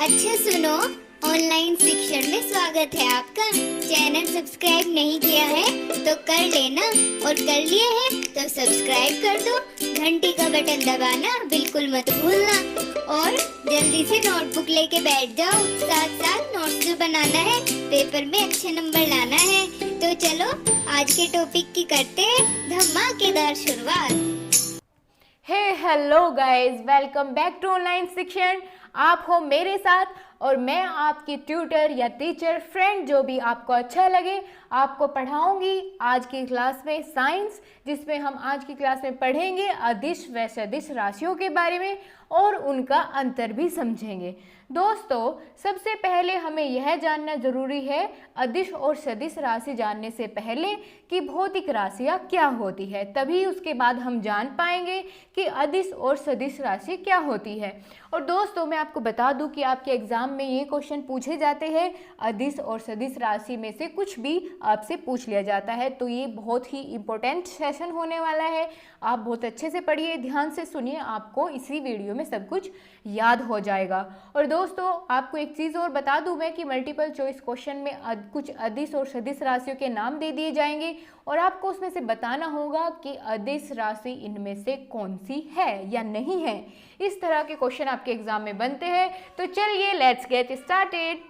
अच्छा सुनो, ऑनलाइन शिक्षण में स्वागत है आपका। चैनल सब्सक्राइब नहीं किया है तो कर लेना, और कर लिए है तो सब्सक्राइब कर दो। घंटी का बटन दबाना बिल्कुल मत भूलना, और जल्दी से नोटबुक लेके बैठ जाओ। साथ साथ नोट्स भी बनाना है, पेपर में अच्छे नंबर लाना है। तो चलो आज के टॉपिक की करते हैं धमाकेदार शुरुआत। Hello guys, welcome back to online Shikshan. आप हो मेरे साथ और मैं आपकी ट्यूटर या टीचर फ्रेंड, जो भी आपको अच्छा लगे आपको पढ़ाऊंगी आज की क्लास में साइंस, जिसमें हम आज की क्लास में पढ़ेंगे अदिश व सदिश राशियों के बारे में और उनका अंतर भी समझेंगे। दोस्तों, सबसे पहले हमें यह जानना जरूरी है अदिश और सदिश राशि जानने से पहले कि भौतिक राशियाँ क्या होती है, तभी उसके बाद हम जान पाएंगे कि अदिश और सदिश राशि क्या होती है। और दोस्तों, मैं आपको बता दूं कि आपके एग्जाम में ये क्वेश्चन पूछे जाते हैं, अदिश और सदिश राशि में से कुछ भी आपसे पूछ लिया जाता है। तो ये बहुत ही इम्पोर्टेंट सेशन होने वाला है। आप बहुत अच्छे से पढ़िए, ध्यान से सुनिए, आपको इसी वीडियो में सब कुछ याद हो जाएगा। और दोस्तों, आपको एक चीज़ और बता दूं मैं कि मल्टीपल चॉइस क्वेश्चन में कुछ अदिश और सदिश राशियों के नाम दे दिए जाएंगे और आपको उसमें से बताना होगा कि अदिश राशि इनमें से कौन सी है या नहीं है। इस तरह के क्वेश्चन आपके एग्जाम में बनते हैं। तो चलिए लेट्स गेट स्टार्टेड।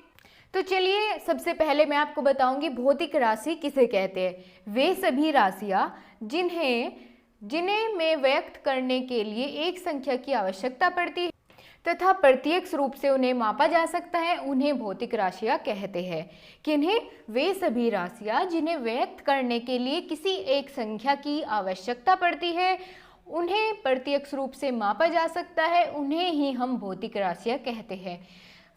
तो चलिए सबसे पहले मैं आपको बताऊंगी भौतिक राशि किसे कहते हैं। वे सभी राशियां जिन्हें में व्यक्त करने के लिए एक संख्या की आवश्यकता पड़ती है तथा प्रत्यक्ष रूप से उन्हें मापा जा सकता है, उन्हें भौतिक राशियां कहते हैं। किन्हें? वे सभी राशियां जिन्हें व्यक्त करने के लिए किसी एक संख्या की आवश्यकता पड़ती है, उन्हें प्रत्यक्ष रूप से मापा जा सकता है, उन्हें ही हम भौतिक राशियां कहते हैं।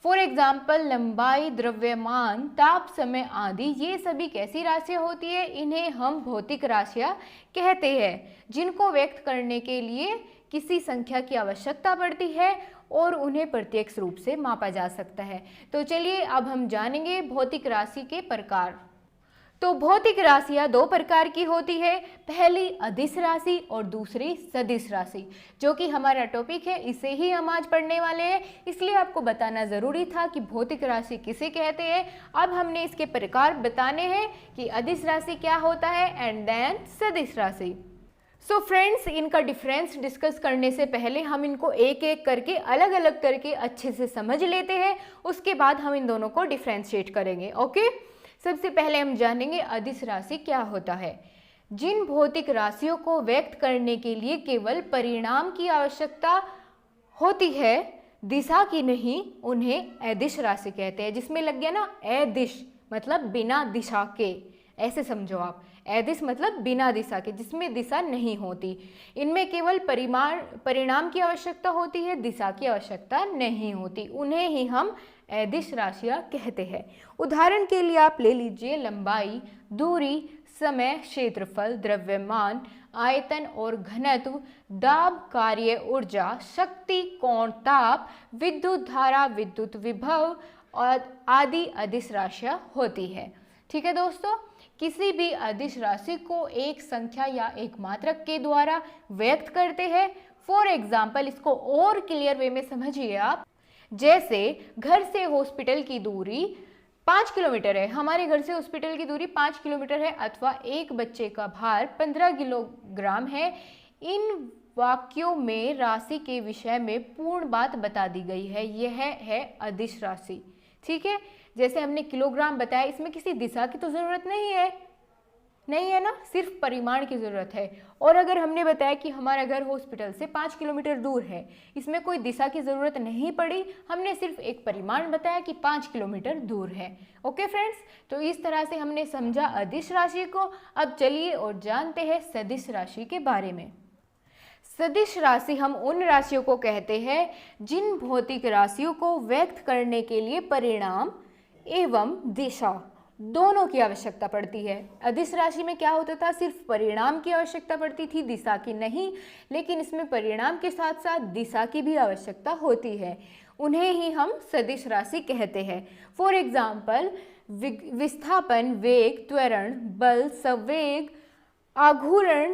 फॉर एग्जाम्पल, लंबाई, द्रव्यमान, ताप, समय आदि ये सभी कैसी राशियाँ होती है? इन्हें हम भौतिक राशियाँ कहते हैं, जिनको व्यक्त करने के लिए किसी संख्या की आवश्यकता पड़ती है और उन्हें प्रत्यक्ष रूप से मापा जा सकता है। तो चलिए अब हम जानेंगे भौतिक राशि के प्रकार। तो भौतिक राशियाँ दो प्रकार की होती है, पहली अदिश राशि और दूसरी सदिश राशि, जो कि हमारा टॉपिक है, इसे ही हम आज पढ़ने वाले हैं। इसलिए आपको बताना ज़रूरी था कि भौतिक राशि किसे कहते हैं। अब हमने इसके प्रकार बताने हैं कि अदिश राशि क्या होता है एंड देन सदिश राशि। सो फ्रेंड्स, इनका डिफरेंस डिस्कस करने से पहले हम इनको एक एक करके अलग अलग करके अच्छे से समझ लेते हैं, उसके बाद हम इन दोनों को डिफ्रेंशिएट करेंगे। ओके, सबसे पहले हम जानेंगे अदिश राशि क्या होता है। जिन भौतिक राशियों को व्यक्त करने के लिए केवल परिणाम की आवश्यकता होती है, दिशा की नहीं, उन्हें अदिश राशि कहते हैं। जिसमें लग गया ना अदिश मतलब बिना दिशा के, ऐसे समझो आप। अदिश मतलब बिना दिशा के, जिसमें दिशा नहीं होती। इनमें केवल परिणाम की आवश्यकता होती है, दिशा की आवश्यकता नहीं होती, उन्हें ही हम अदिश राशियाँ कहते हैं। उदाहरण के लिए आप ले लीजिए लंबाई, दूरी, समय, क्षेत्रफल, द्रव्यमान, आयतन और घनत्व, दाब, कार्य ऊर्जा, शक्ति, कोण, ताप, विद्युत धारा, विद्युत विभव और आदि अदिश राशियाँ होती है। ठीक है दोस्तों, किसी भी अदिश राशि को एक संख्या या एक मात्रक के द्वारा व्यक्त करते हैं। फॉर एग्जाम्पल, इसको और क्लियर वे में समझिए आप। जैसे घर से हॉस्पिटल की दूरी 5 किलोमीटर है, हमारे घर से हॉस्पिटल की दूरी 5 किलोमीटर है, अथवा एक बच्चे का भार 15 किलोग्राम है। इन वाक्यों में राशि के विषय में पूर्ण बात बता दी गई है, यह है अदिश राशि। ठीक है, जैसे हमने किलोग्राम बताया, इसमें किसी दिशा की तो ज़रूरत नहीं है ना, सिर्फ परिमाण की ज़रूरत है। और अगर हमने बताया कि हमारा घर हॉस्पिटल से 5 किलोमीटर दूर है, इसमें कोई दिशा की ज़रूरत नहीं पड़ी, हमने सिर्फ एक परिमाण बताया कि 5 किलोमीटर दूर है। ओके फ्रेंड्स, तो इस तरह से हमने समझा अदिश राशि को। अब चलिए और जानते हैं सदिश राशि के बारे में। सदिश राशि हम उन राशियों को कहते हैं जिन भौतिक राशियों को व्यक्त करने के लिए परिणाम एवं दिशा दोनों की आवश्यकता पड़ती है। अदिश राशि में क्या होता था, सिर्फ परिणाम की आवश्यकता पड़ती थी, दिशा की नहीं, लेकिन इसमें परिणाम के साथ साथ दिशा की भी आवश्यकता होती है, उन्हें ही हम सदिश राशि कहते हैं। फॉर एग्जाम्पल, विस्थापन, वेग, त्वरण, बल, संवेग, आघूर्ण,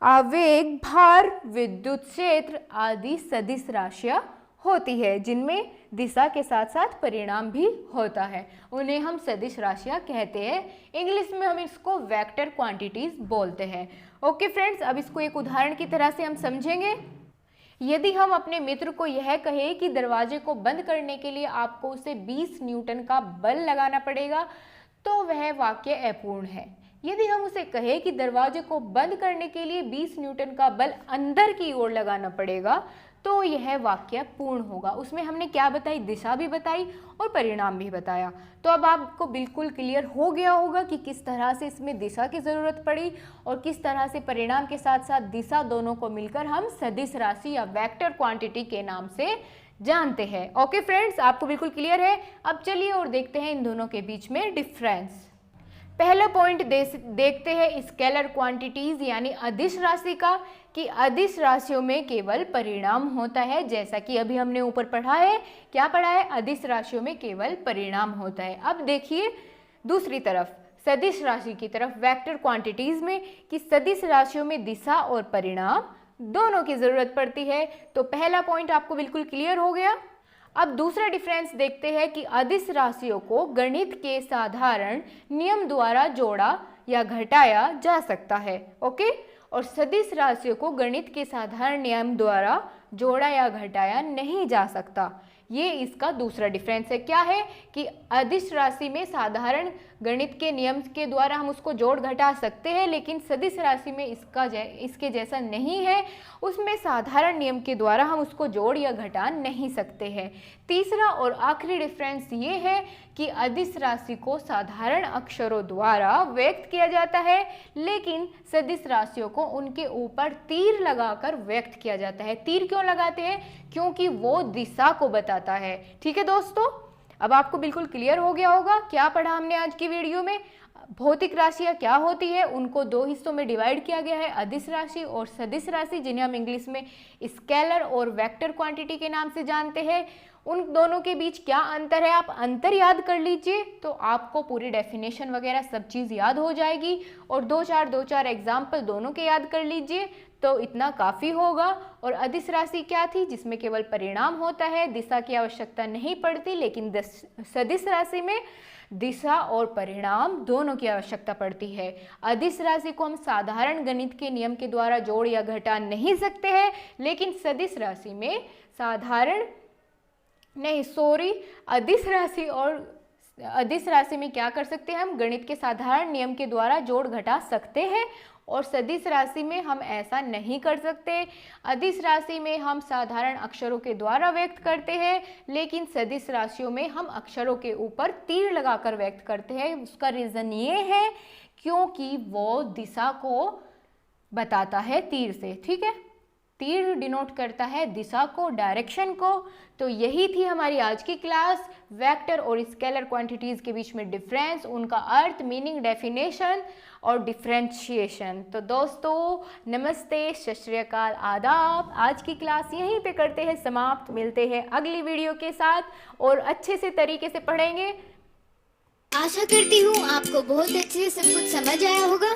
आवेग, भार, विद्युत क्षेत्र आदि सदिश राशियाँ होती है, जिनमें दिशा के साथ साथ परिणाम भी होता है। उन्हें हम सदिश राशियाँ कहते हैं। इंग्लिश में हम इसको वेक्टर क्वांटिटीज बोलते हैं। ओके फ्रेंड्स, अब इसको एक उदाहरण की तरह से हम समझेंगे। यदि हम अपने मित्र को यह कहें कि दरवाजे को बंद करने के लिए आपको उसे 20 न्यूटन का बल लगाना पड़ेगा, तो वह वाक्य अपूर्ण है। यदि हम उसे कहें कि दरवाजे को बंद करने के लिए 20 न्यूटन का बल अंदर की ओर लगाना पड़ेगा, तो यह वाक्य पूर्ण होगा। उसमें हमने क्या बताई, दिशा भी बताई और परिणाम भी बताया। तो अब आपको बिल्कुल क्लियर हो गया होगा कि किस तरह से इसमें दिशा की ज़रूरत पड़ी और किस तरह से परिणाम के साथ साथ दिशा दोनों को मिलकर हम सदिश राशि या वेक्टर क्वांटिटी के नाम से जानते हैं। ओके फ्रेंड्स, आपको बिल्कुल क्लियर है। अब चलिए और देखते हैं इन दोनों के बीच में डिफरेंस। पहला पॉइंट देखते हैं स्केलर क्वांटिटीज यानी अदिश राशि का, कि अदिश राशियों में केवल परिणाम होता है। जैसा कि अभी हमने ऊपर पढ़ा है, क्या पढ़ा है, अदिश राशियों में केवल परिणाम होता है। अब देखिए दूसरी तरफ सदिश राशि की तरफ, वेक्टर क्वांटिटीज में, कि सदिश राशियों में दिशा और परिणाम दोनों की जरूरत पड़ती है। तो पहला पॉइंट आपको बिल्कुल क्लियर हो गया। अब दूसरा डिफरेंस देखते हैं कि अदिश राशियों को गणित के साधारण नियम द्वारा जोड़ा या घटाया जा सकता है। ओके, और सदिश राशियों को गणित के साधारण नियम द्वारा जोड़ा या घटाया नहीं जा सकता। ये इसका दूसरा डिफरेंस है। क्या है कि अदिश राशि में साधारण गणित के नियम के द्वारा हम उसको जोड़ घटा सकते हैं, लेकिन सदिश राशि में इसके जैसा नहीं है। उसमें साधारण नियम के द्वारा हम उसको जोड़ या घटा नहीं सकते हैं। तीसरा और आखिरी डिफरेंस ये है कि अदिश राशि को साधारण अक्षरों द्वारा व्यक्त किया जाता है, लेकिन सदिश राशियों को उनके ऊपर तीर लगाकर व्यक्त किया जाता है। तीर क्यों लगाते हैं? क्योंकि वो दिशा को बताता है। ठीक है दोस्तों, अब आपको बिल्कुल क्लियर हो गया होगा क्या पढ़ा हमने आज की वीडियो में। भौतिक राशियाँ क्या होती है, उनको दो हिस्सों में डिवाइड किया गया है, अदिश राशि और सदिश राशि, जिन्हें हम इंग्लिश में स्केलर और वेक्टर क्वांटिटी के नाम से जानते हैं। उन दोनों के बीच क्या अंतर है, आप अंतर याद कर लीजिए तो आपको पूरी डेफिनेशन वगैरह सब चीज़ याद हो जाएगी। और दो चार एग्जाम्पल दोनों के याद कर लीजिए तो इतना काफ़ी होगा। और अदिश राशि क्या थी, जिसमें केवल परिणाम होता है, दिशा की आवश्यकता नहीं पड़ती, लेकिन सदिश राशि में दिशा और परिणाम दोनों की आवश्यकता पड़ती है। अदिश राशि को हम साधारण गणित के नियम के द्वारा जोड़ या घटा नहीं सकते हैं, लेकिन सदिश राशि में अदिश राशि में क्या कर सकते हैं, हम गणित के साधारण नियम के द्वारा जोड़ घटा सकते हैं, और सदिश राशि में हम ऐसा नहीं कर सकते। अदिश राशि में हम साधारण अक्षरों के द्वारा व्यक्त करते हैं, लेकिन सदिश राशियों में हम अक्षरों के ऊपर तीर लगाकर व्यक्त करते हैं। उसका रीज़न ये है क्योंकि वो दिशा को बताता है तीर से। ठीक है, तीर डिनोट करता है दिशा को, डायरेक्शन को। तो यही थी हमारी आज की क्लास, वेक्टर और स्केलर क्वांटिटीज़ के बीच में डिफरेंस, उनका अर्थ, मीनिंग, डेफिनेशन और डिफ्रेंशिएशन। तो दोस्तों नमस्ते, सत श्री अकाल, आदाब। आज की क्लास यहीं पे करते हैं समाप्त। मिलते हैं अगली वीडियो के साथ और अच्छे से तरीके से पढ़ेंगे। आशा करती हूँ आपको बहुत अच्छे से सब कुछ समझ आया होगा।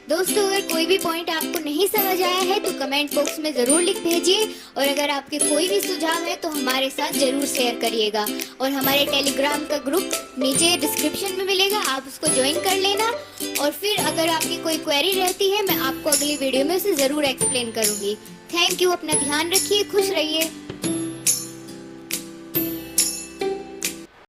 दोस्तों अगर कोई भी पॉइंट आपको नहीं समझ आया है तो कमेंट बॉक्स में ज़रूर लिख भेजिए, और अगर आपके कोई भी सुझाव है तो हमारे साथ ज़रूर शेयर करिएगा। और हमारे टेलीग्राम का ग्रुप नीचे डिस्क्रिप्शन में मिलेगा, आप उसको ज्वाइन कर लेना। और फिर अगर आपकी कोई क्वेरी रहती है मैं आपको अगली वीडियो में उसे ज़रूर एक्सप्लेन करूँगी। थैंक यू, अपना ध्यान रखिए, खुश रहिए।